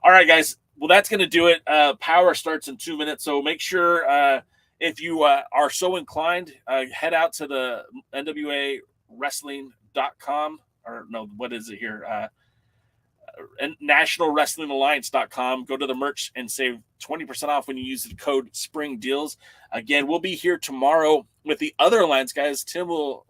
All right, guys. Well, that's going to do it. Power starts in 2 minutes, so make sure if you are so inclined, head out to the NWA Wrestling.com, or no, what is it here? NationalWrestlingAlliance.com. Go to the merch and save 20% off when you use the code SPRINGDEALS. Again, we'll be here tomorrow with the other alliance guys. Tim will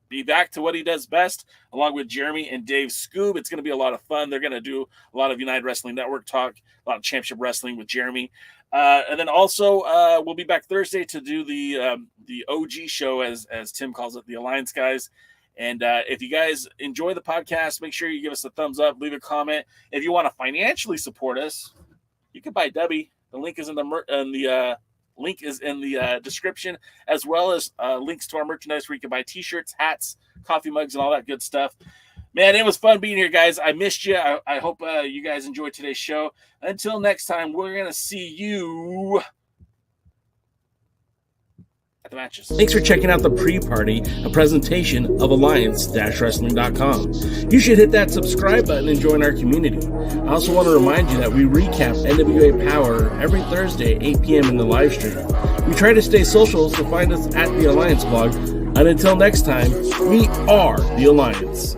be back to what he does best, along with Jeremy and Dave Scoob. It's going to be a lot of fun. They're going to do a lot of United Wrestling Network talk, a lot of championship wrestling with Jeremy. And then also we'll be back Thursday to do the OG show, as Tim calls it, the Alliance guys. And if you guys enjoy the podcast, make sure you give us a thumbs up, leave a comment. If you want to financially support us, you can buy Debbie. The link is in the link is in the description, as well as links to our merchandise where you can buy T-shirts, hats, coffee mugs, and all that good stuff. Man, it was fun being here, guys. I missed you. I hope you guys enjoyed today's show. Until next time, we're going to see you at the matches. Thanks for checking out the Pre-Party, a presentation of Alliance-Wrestling.com. You should hit that subscribe button and join our community. I also want to remind you that we recap NWA Power every Thursday at 8 p.m. in the live stream. We try to stay social, so find us at the Alliance blog. And until next time, we are the Alliance.